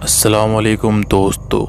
अस्सलामुअलैकुम दोस्तों,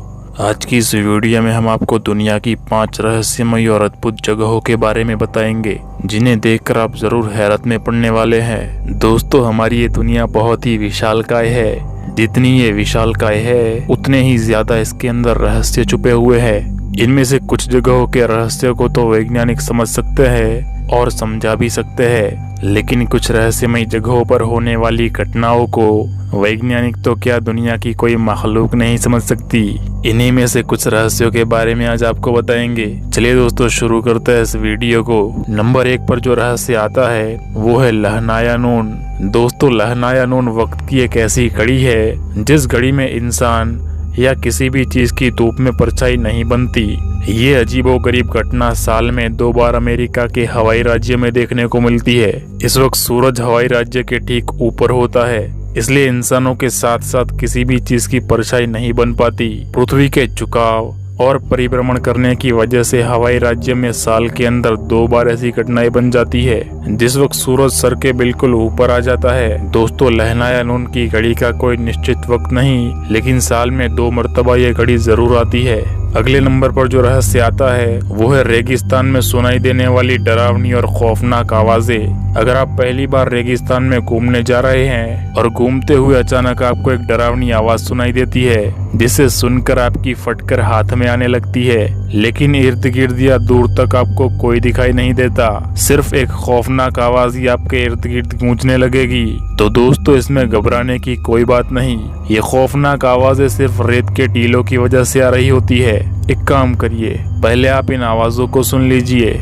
आज की इस वीडियो में हम आपको दुनिया की 5 रहस्यमयी और अद्भुत जगहों के बारे में बताएंगे जिन्हें देखकर आप जरूर हैरत में पड़ने वाले हैं। दोस्तों, हमारी ये दुनिया बहुत ही विशालकाय है। जितनी ये विशालकाय है उतने ही ज्यादा इसके अंदर रहस्य छुपे हुए हैं। इनमें से कुछ जगहों के रहस्यों को तो वैज्ञानिक समझ सकते हैं और समझा भी सकते हैं, लेकिन कुछ रहस्यमयी जगहों पर होने वाली घटनाओं को वैज्ञानिक तो क्या दुनिया की कोई मखलूक नहीं समझ सकती। इन्हीं में से कुछ रहस्यों के बारे में आज आपको बताएंगे। चलिए दोस्तों, शुरू करते हैं इस वीडियो को। नंबर 1 पर जो रहस्य आता है वो है लहनाया नून। दोस्तों, लहनाया नून वक्त की एक ऐसी घड़ी है जिस घड़ी में इंसान या किसी भी चीज की धूप में परछाई नहीं बनती। ये अजीबोगरीब घटना साल में 2 बार अमेरिका के हवाई राज्य में देखने को मिलती है। इस वक्त सूरज हवाई राज्य के ठीक ऊपर होता है, इसलिए इंसानों के साथ साथ किसी भी चीज की परछाई नहीं बन पाती। पृथ्वी के झुकाव और परिभ्रमण करने की वजह से हवाई राज्य में साल के अंदर 2 बार ऐसी घटनाएं बन जाती है जिस वक्त सूरज सर के बिल्कुल ऊपर आ जाता है। दोस्तों, लहनाया नून की घड़ी का कोई निश्चित वक्त नहीं, लेकिन साल में 2 मरतबा ये घड़ी जरूर आती है। अगले नंबर पर जो रहस्य आता है वो है रेगिस्तान में सुनाई देने वाली डरावनी और खौफनाक आवाजें। अगर आप पहली बार रेगिस्तान में घूमने जा रहे हैं और घूमते हुए अचानक आपको एक डरावनी आवाज सुनाई देती है जिसे सुनकर आपकी फटकर हाथ में आने लगती है, लेकिन इर्द गिर्द या दूर तक आपको कोई दिखाई नहीं देता, सिर्फ एक खौफनाक आवाज ही आपके इर्द गिर्द गूंजने लगेगी, तो दोस्तों इसमें घबराने की कोई बात नहीं। ये खौफनाक आवाजें सिर्फ रेत के टीलों की वजह से आ रही होती है। एक काम करिए, पहले आप इन आवाजों को सुन लीजिए।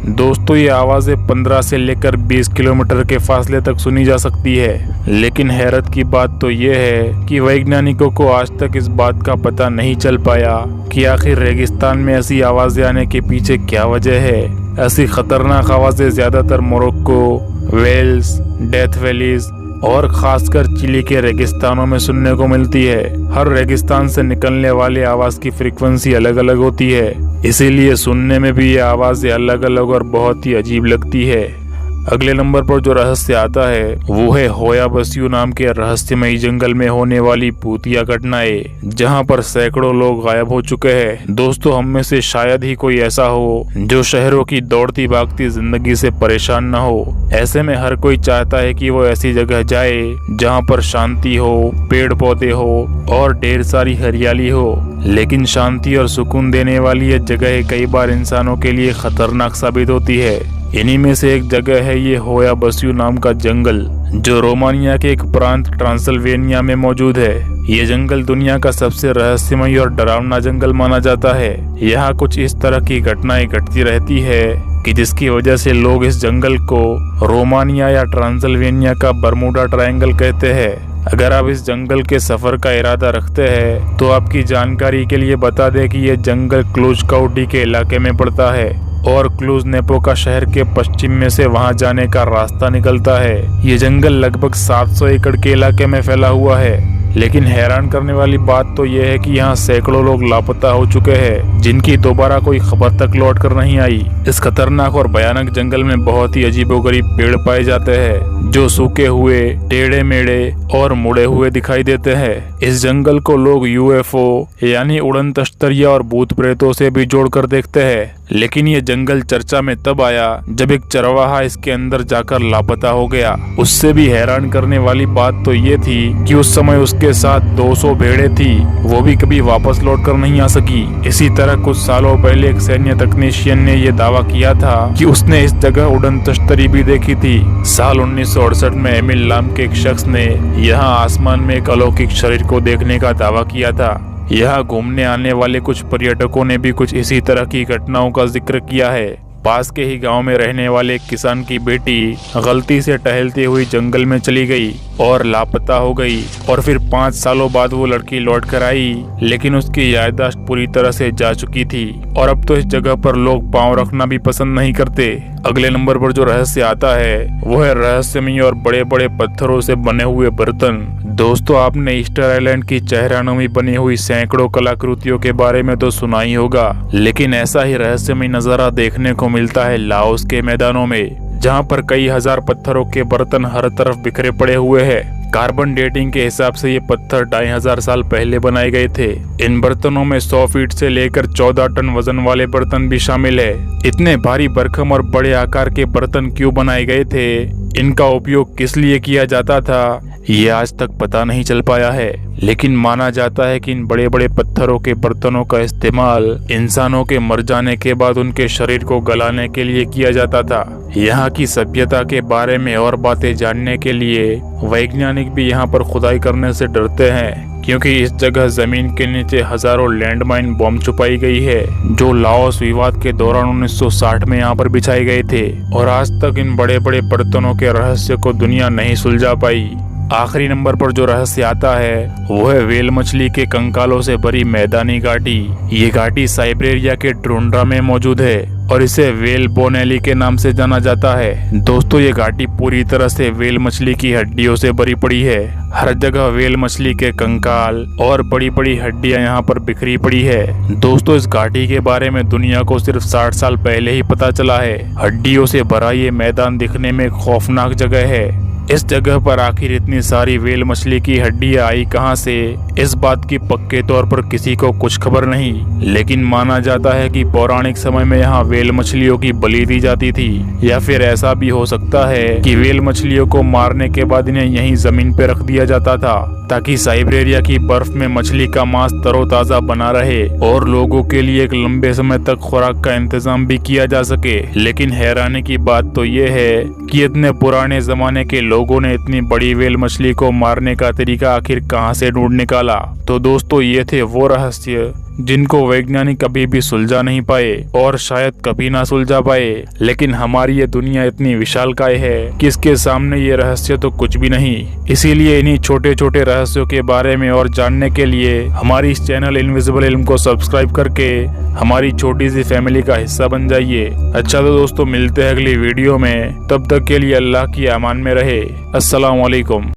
दोस्तों, ये आवाजें 15 से लेकर 20 किलोमीटर के फासले तक सुनी जा सकती है, लेकिन हैरत की बात तो ये है कि वैज्ञानिकों को आज तक इस बात का पता नहीं चल पाया कि आखिर रेगिस्तान में ऐसी आवाजें आने के पीछे क्या वजह है। ऐसी खतरनाक आवाजें ज्यादातर मोरक्को, वेल्स, डेथ वैलीज और खासकर चिली के रेगिस्तानों में सुनने को मिलती है। हर रेगिस्तान से निकलने वाली आवाज की फ्रीक्वेंसी अलग अलग होती है, इसीलिए सुनने में भी ये आवाजें अलग अलग और बहुत ही अजीब लगती है। अगले नंबर पर जो रहस्य आता है वो है होया बस्यू नाम के रहस्यमयी जंगल में होने वाली भूतिया घटनाएं, जहां पर सैकड़ों लोग गायब हो चुके हैं। दोस्तों, हम में से शायद ही कोई ऐसा हो जो शहरों की दौड़ती भागती जिंदगी से परेशान न हो। ऐसे में हर कोई चाहता है कि वो ऐसी जगह जाए जहां पर शांति हो, पेड़ पौधे हो और ढेर सारी हरियाली हो, लेकिन शांति और सुकून देने वाली ये जगह कई बार इंसानों के लिए खतरनाक साबित होती है। इन्हीं में से एक जगह है ये होया बस्यू नाम का जंगल, जो रोमानिया के एक प्रांत ट्रांसिल्वेनिया में मौजूद है। ये जंगल दुनिया का सबसे रहस्यमयी और डरावना जंगल माना जाता है। यहाँ कुछ इस तरह की घटनाएं घटती रहती है कि जिसकी वजह से लोग इस जंगल को रोमानिया या ट्रांसिल्वेनिया का बर्मुडा ट्रायंगल कहते हैं। अगर आप इस जंगल के सफर का इरादा रखते हैं तो आपकी जानकारी के लिए बता दें कि ये जंगल क्लूज काउंटी के इलाके में पड़ता है और क्लूज नेपोका शहर के पश्चिम में से वहां जाने का रास्ता निकलता है। ये जंगल लगभग 700 एकड़ के इलाके में फैला हुआ है, लेकिन हैरान करने वाली बात तो यह है कि यहाँ सैकड़ों लोग लापता हो चुके हैं जिनकी दोबारा कोई खबर तक लौट कर नहीं आई। इस खतरनाक और भयानक जंगल में बहुत ही अजीबोगरीब पेड़ पाए जाते हैं जो सूखे हुए, टेढ़े मेढ़े और मुड़े हुए दिखाई देते हैं। इस जंगल को लोग यूएफओ यानी उड़न तश्तरिया और भूत प्रेतों से भी जोड़कर देखते हैं, लेकिन ये जंगल चर्चा में तब आया जब एक चरवाहा इसके अंदर जाकर लापता हो गया। उससे भी हैरान करने वाली बात तो ये थी कि उस समय उसके साथ 200 भेड़ें थी, वो भी कभी वापस लौट कर नहीं आ सकी। इसी तरह कुछ सालों पहले एक सैन्य तकनीशियन ने यह दावा किया था कि उसने इस जगह उड़न तश्तरी भी देखी थी। साल 1968 में एमिल नाम के एक शख्स ने यहाँ आसमान में एक अलौकिक शरीर को देखने का दावा किया था। यहाँ घूमने आने वाले कुछ पर्यटकों ने भी कुछ इसी तरह की घटनाओं का जिक्र किया है। पास के ही गांव में रहने वाले एक किसान की बेटी गलती से टहलती हुई जंगल में चली गई और लापता हो गई, और फिर 5 सालों बाद वो लड़की लौट कर आई, लेकिन उसकी याददाश्त पूरी तरह से जा चुकी थी और अब तो इस जगह पर लोग पांव रखना भी पसंद नहीं करते। अगले नंबर पर जो रहस्य आता है वो है रहस्यमयी और बड़े बड़े पत्थरों से बने हुए बर्तन। दोस्तों आपने ईस्टर आइलैंड की चेहरानुमी बनी हुई सैकड़ों कलाकृतियों के बारे में तो सुना ही होगा, लेकिन ऐसा ही रहस्यमय नजारा देखने को मिलता है लाओस के मैदानों में, जहां पर कई हजार पत्थरों के बर्तन हर तरफ बिखरे पड़े हुए हैं। कार्बन डेटिंग के हिसाब से ये पत्थर 2500 साल पहले बनाए गए थे। इन बर्तनों में 100 फीट से लेकर 14 टन वजन वाले बर्तन भी शामिल है। इतने भारी भरकम और बड़े आकार के बर्तन क्यों बनाए गए थे, इनका उपयोग किस लिए किया जाता था, ये आज तक पता नहीं चल पाया है। लेकिन माना जाता है कि इन बड़े बड़े पत्थरों के बर्तनों का इस्तेमाल इंसानों के मर जाने के बाद उनके शरीर को गलाने के लिए किया जाता था। यहाँ की सभ्यता के बारे में और बातें जानने के लिए वैज्ञानिक भी यहाँ पर खुदाई करने से डरते हैं, क्योंकि इस जगह जमीन के नीचे हजारों लैंडमाइन बम छुपाई गई है, जो लाओस विवाद के दौरान 1960 में यहाँ पर बिछाए गए थे। और आज तक इन बड़े बड़े बर्तनों के रहस्य को दुनिया नहीं सुलझा पाई। आखिरी नंबर पर जो रहस्य आता है वो है व्हेल मछली के कंकालों से भरी मैदानी घाटी। ये घाटी साइबेरिया के ट्रुंड्रा में मौजूद है और इसे व्हेल बोन एली के नाम से जाना जाता है। दोस्तों ये घाटी पूरी तरह से व्हेल मछली की हड्डियों से भरी पड़ी है। हर जगह व्हेल मछली के कंकाल और बड़ी बड़ी हड्डियां यहाँ पर बिखरी पड़ी है। दोस्तों इस घाटी के बारे में दुनिया को सिर्फ 60 साल पहले ही पता चला है। हड्डियों से भरा ये मैदान दिखने में खौफनाक जगह है। इस जगह पर आखिर इतनी सारी व्हेल मछली की हड्डियां आई कहां से, इस बात की पक्के तौर पर किसी को कुछ खबर नहीं। लेकिन माना जाता है कि पौराणिक समय में यहाँ व्हेल मछलियों की बलि दी जाती थी, या फिर ऐसा भी हो सकता है कि व्हेल मछलियों को मारने के बाद इन्हें यहीं जमीन पर रख दिया जाता था, ताकि साइबेरिया की बर्फ में मछली का मांस तरोताजा बना रहे और लोगों के लिए एक लंबे समय तक खुराक का इंतजाम भी किया जा सके। लेकिन हैरानी की बात तो ये है कि इतने पुराने जमाने के लोगों ने इतनी बड़ी व्हेल मछली को मारने का तरीका आखिर कहां से ढूंढ निकाला। तो दोस्तों ये थे वो रहस्य जिनको वैज्ञानिक कभी भी सुलझा नहीं पाए और शायद कभी ना सुलझा पाए। लेकिन हमारी ये दुनिया इतनी विशालकाय है कि इसके सामने ये रहस्य तो कुछ भी नहीं। इसीलिए इन्हीं छोटे छोटे रहस्यों के बारे में और जानने के लिए हमारी इस चैनल इनविजिबल इल्म को सब्सक्राइब करके हमारी छोटी सी फैमिली का हिस्सा बन जाइए। अच्छा तो दोस्तों मिलते हैं अगली वीडियो में, तब तक के लिए अल्लाह की अमान में रहे। अस्सलाम वालेकुम।